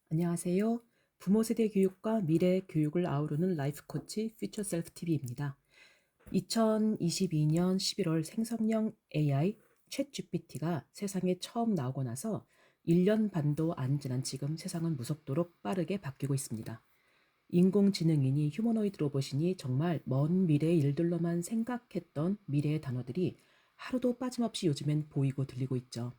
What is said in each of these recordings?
안녕하세요. 부모 세대 교육과 미래 교육을 아우르는 라이프 코치 퓨처 셀프 TV입니다. 2022년 11월 생성형 AI 챗 GPT가 세상에 처음 나오고 나서 1년 반도 안 지난 지금 세상은 무섭도록 빠르게 바뀌고 있습니다. 인공지능이니 휴머노이드 로봇이니 정말 먼 미래의 일들로만 생각했던 미래의 단어들이 하루도 빠짐없이 요즘엔 보이고 들리고 있죠.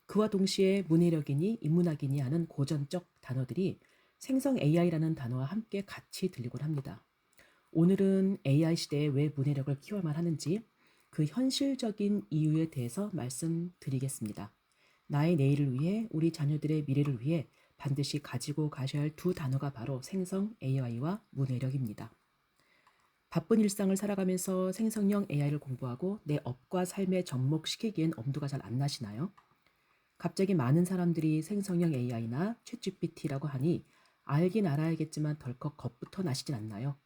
그와 동시에 문해력이니 인문학이니 하는 고전적 단어들이 생성 AI라는 단어와 함께 같이 들리곤 합니다. 오늘은 AI 시대에 왜 문해력을 키워야만 하는지 그 현실적인 이유에 대해서 말씀드리겠습니다. 나의 내일을 위해 우리 자녀들의 미래를 위해 반드시 가지고 가셔야 할 두 단어가 바로 생성 AI와 문해력입니다. 바쁜 일상을 살아가면서 생성형 AI를 공부하고 내 업과 삶에 접목시키기엔 엄두가 잘 안 나시나요? 갑자기 많은 사람들이 생성형 AI나 챗GPT라고 하니 알긴 알아야겠지만 덜컥 겁부터 나시진 않나요?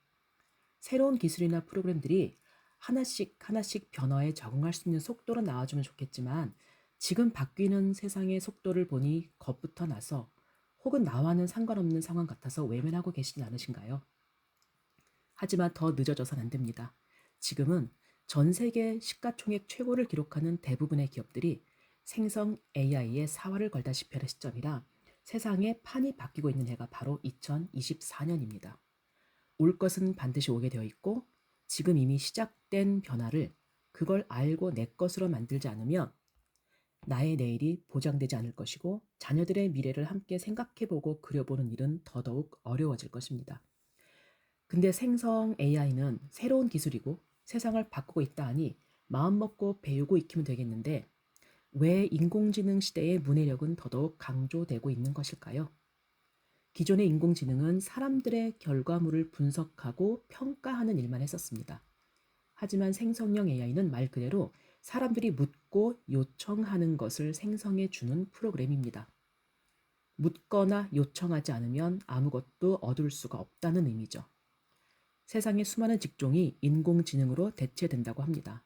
새로운 기술이나 프로그램들이 하나씩 하나씩 변화에 적응할 수 있는 속도로 나와주면 좋겠지만 지금 바뀌는 세상의 속도를 보니 겁부터 나서 혹은 나와는 상관없는 상황 같아서 외면하고 계시진 않으신가요? 하지만 더 늦어져선 안 됩니다. 지금은 전 세계 시가총액 최고를 기록하는 대부분의 기업들이 생성 AI에 사활을 걸다시피 하는 시점이라 세상에 판이 바뀌고 있는 해가 바로 2024년입니다. 올 것은 반드시 오게 되어 있고 지금 이미 시작된 변화를 그걸 알고 내 것으로 만들지 않으면 나의 내일이 보장되지 않을 것이고 자녀들의 미래를 함께 생각해보고 그려보는 일은 더더욱 어려워질 것입니다. 근데 생성 AI는 새로운 기술이고 세상을 바꾸고 있다 하니 마음먹고 배우고 익히면 되겠는데 왜 인공지능 시대의 문해력은 더더욱 강조되고 있는 것일까요? 기존의 인공지능은 사람들의 결과물을 분석하고 평가하는 일만 했었습니다. 하지만 생성형 AI는 말 그대로 사람들이 묻고 요청하는 것을 생성해 주는 프로그램입니다. 묻거나 요청하지 않으면 아무것도 얻을 수가 없다는 의미죠. 세상의 수많은 직종이 인공지능으로 대체된다고 합니다.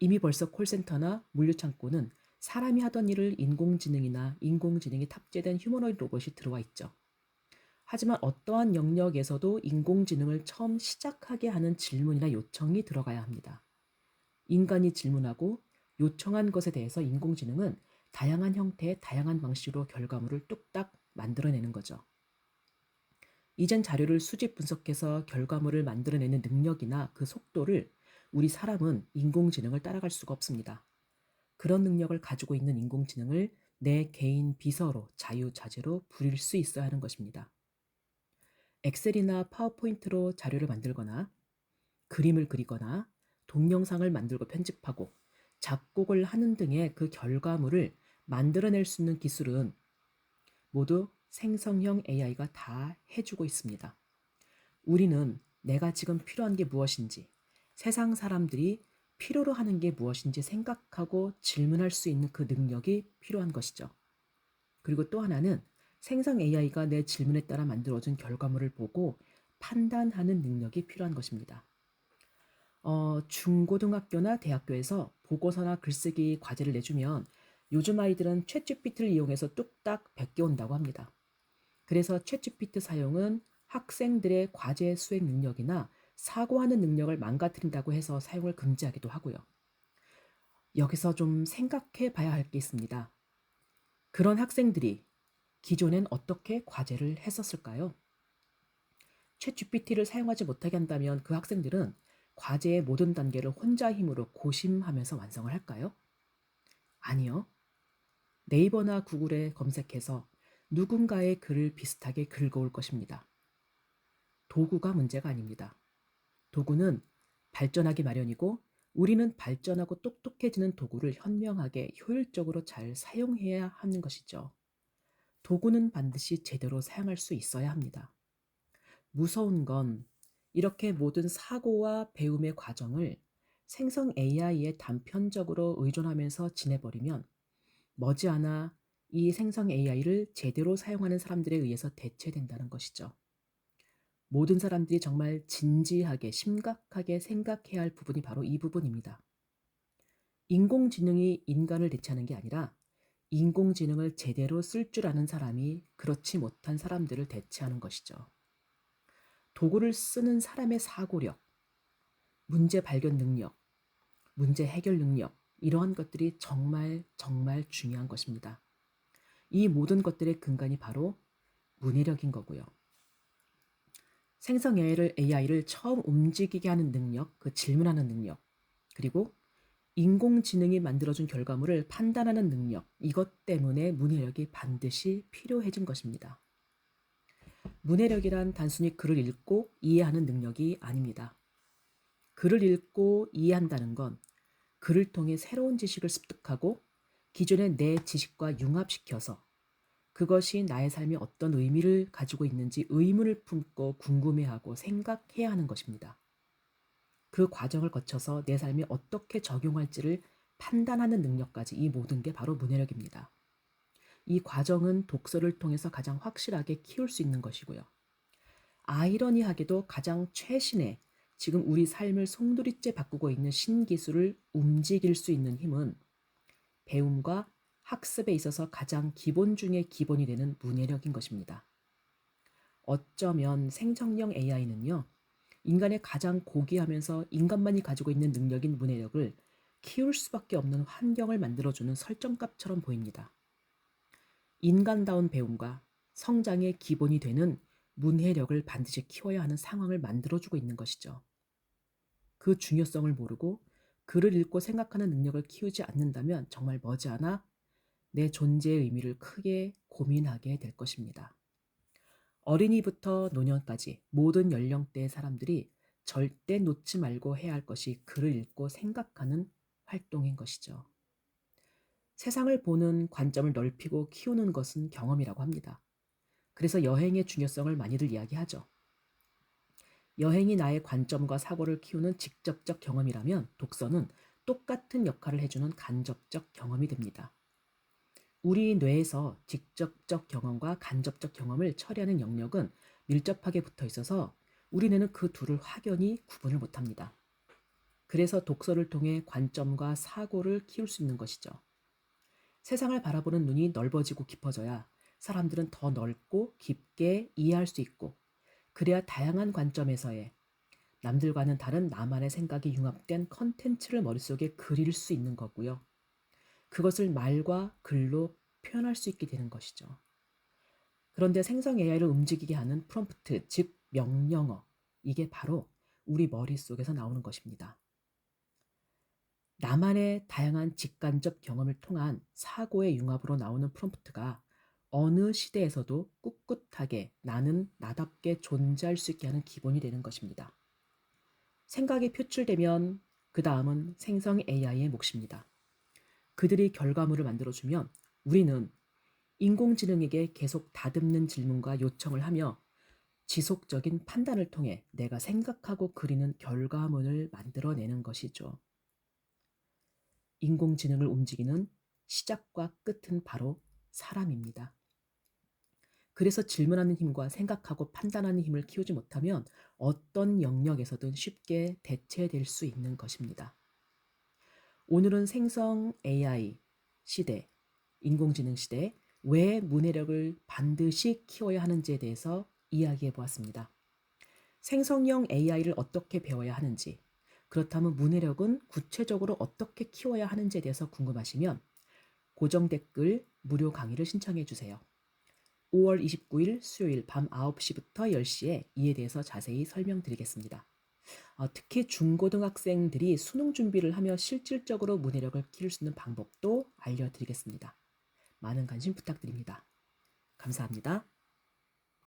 이미 벌써 콜센터나 물류창고는 사람이 하던 일을 인공지능이나 인공지능이 탑재된 휴머노이드 로봇이 들어와 있죠. 하지만 어떠한 영역에서도 인공지능을 처음 시작하게 하는 질문이나 요청이 들어가야 합니다. 인간이 질문하고 요청한 것에 대해서 인공지능은 다양한 형태의 다양한 방식으로 결과물을 뚝딱 만들어내는 거죠. 이젠 자료를 수집 분석해서 결과물을 만들어내는 능력이나 그 속도를 우리 사람은 인공지능을 따라갈 수가 없습니다. 그런 능력을 가지고 있는 인공지능을 내 개인 비서로 자유자재로 부릴 수 있어야 하는 것입니다. 엑셀이나 파워포인트로 자료를 만들거나 그림을 그리거나 동영상을 만들고 편집하고 작곡을 하는 등의 그 결과물을 만들어낼 수 있는 기술은 모두 생성형 AI가 다 해주고 있습니다. 우리는 내가 지금 필요한 게 무엇인지, 세상 사람들이 필요로 하는 게 무엇인지 생각하고 질문할 수 있는 그 능력이 필요한 것이죠. 그리고 또 하나는 생성 AI가 내 질문에 따라 만들어준 결과물을 보고 판단하는 능력이 필요한 것입니다. 중고등학교나 대학교에서 보고서나 글쓰기 과제를 내주면 요즘 아이들은 챗GPT를 이용해서 뚝딱 베껴온다고 합니다. 그래서 챗GPT 사용은 학생들의 과제 수행 능력이나 사고하는 능력을 망가뜨린다고 해서 사용을 금지하기도 하고요. 여기서 좀 생각해 봐야 할 게 있습니다. 그런 학생들이 기존엔 어떻게 과제를 했었을까요? 챗GPT를 사용하지 못하게 한다면 그 학생들은 과제의 모든 단계를 혼자 힘으로 고심하면서 완성을 할까요? 아니요. 네이버나 구글에 검색해서 누군가의 글을 비슷하게 긁어올 것입니다. 도구가 문제가 아닙니다. 도구는 발전하기 마련이고 우리는 발전하고 똑똑해지는 도구를 현명하게 효율적으로 잘 사용해야 하는 것이죠. 도구는 반드시 제대로 사용할 수 있어야 합니다. 무서운 건 이렇게 모든 사고와 배움의 과정을 생성 AI에 단편적으로 의존하면서 지내버리면 머지않아 이 생성 AI를 제대로 사용하는 사람들에 의해서 대체된다는 것이죠. 모든 사람들이 정말 진지하게 심각하게 생각해야 할 부분이 바로 이 부분입니다. 인공지능이 인간을 대체하는 게 아니라 인공지능을 제대로 쓸 줄 아는 사람이 그렇지 못한 사람들을 대체하는 것이죠. 도구를 쓰는 사람의 사고력, 문제 발견 능력, 문제 해결 능력, 이러한 것들이 정말 정말 중요한 것입니다. 이 모든 것들의 근간이 바로 문해력인 거고요. 생성 AI를 처음 움직이게 하는 능력, 그 질문하는 능력, 그리고 인공지능이 만들어준 결과물을 판단하는 능력, 이것 때문에 문해력이 반드시 필요해진 것입니다. 문해력이란 단순히 글을 읽고 이해하는 능력이 아닙니다. 글을 읽고 이해한다는 건 글을 통해 새로운 지식을 습득하고 기존의 내 지식과 융합시켜서 그것이 나의 삶에 어떤 의미를 가지고 있는지 의문을 품고 궁금해하고 생각해야 하는 것입니다. 그 과정을 거쳐서 내 삶에 어떻게 적용할지를 판단하는 능력까지, 이 모든 게 바로 문해력입니다. 이 과정은 독서를 통해서 가장 확실하게 키울 수 있는 것이고요. 아이러니하게도 가장 최신의, 지금 우리 삶을 송두리째 바꾸고 있는 신기술을 움직일 수 있는 힘은 배움과 학습에 있어서 가장 기본 중의 기본이 되는 문해력인 것입니다. 어쩌면 생성형 AI는요, 인간의 가장 고귀하면서 인간만이 가지고 있는 능력인 문해력을 키울 수밖에 없는 환경을 만들어주는 설정값처럼 보입니다. 인간다운 배움과 성장의 기본이 되는 문해력을 반드시 키워야 하는 상황을 만들어주고 있는 것이죠. 그 중요성을 모르고 글을 읽고 생각하는 능력을 키우지 않는다면 정말 머지않아 내 존재의 의미를 크게 고민하게 될 것입니다. 어린이부터 노년까지 모든 연령대의 사람들이 절대 놓지 말고 해야 할 것이 글을 읽고 생각하는 활동인 것이죠. 세상을 보는 관점을 넓히고 키우는 것은 경험이라고 합니다. 그래서 여행의 중요성을 많이들 이야기하죠. 여행이 나의 관점과 사고를 키우는 직접적 경험이라면 독서는 똑같은 역할을 해주는 간접적 경험이 됩니다. 우리 뇌에서 직접적 경험과 간접적 경험을 처리하는 영역은 밀접하게 붙어 있어서 우리 뇌는 그 둘을 확연히 구분을 못합니다. 그래서 독서를 통해 관점과 사고를 키울 수 있는 것이죠. 세상을 바라보는 눈이 넓어지고 깊어져야 사람들은 더 넓고 깊게 이해할 수 있고, 그래야 다양한 관점에서의 남들과는 다른 나만의 생각이 융합된 컨텐츠를 머릿속에 그릴 수 있는 거고요. 그것을 말과 글로 표현할 수 있게 되는 것이죠. 그런데 생성 AI를 움직이게 하는 프롬프트, 즉 명령어, 이게 바로 우리 머릿속에서 나오는 것입니다. 나만의 다양한 직간접 경험을 통한 사고의 융합으로 나오는 프롬프트가 어느 시대에서도 꿋꿋하게 나는 나답게 존재할 수 있게 하는 기본이 되는 것입니다. 생각이 표출되면 그 다음은 생성 AI의 몫입니다. 그들이 결과물을 만들어주면 우리는 인공지능에게 계속 다듬는 질문과 요청을 하며 지속적인 판단을 통해 내가 생각하고 그리는 결과물을 만들어내는 것이죠. 인공지능을 움직이는 시작과 끝은 바로 사람입니다. 그래서 질문하는 힘과 생각하고 판단하는 힘을 키우지 못하면 어떤 영역에서든 쉽게 대체될 수 있는 것입니다. 오늘은 생성 AI 시대, 인공지능 시대에 왜 문해력을 반드시 키워야 하는지에 대해서 이야기해 보았습니다. 생성형 AI를 어떻게 배워야 하는지, 그렇다면 문해력은 구체적으로 어떻게 키워야 하는지에 대해서 궁금하시면 고정 댓글 무료 강의를 신청해 주세요. 5월 29일 수요일 밤 9시부터 10시에 이에 대해서 자세히 설명드리겠습니다. 특히 중고등학생들이 수능 준비를 하며 실질적으로 문해력을 키울 수 있는 방법도 알려드리겠습니다. 많은 관심 부탁드립니다. 감사합니다.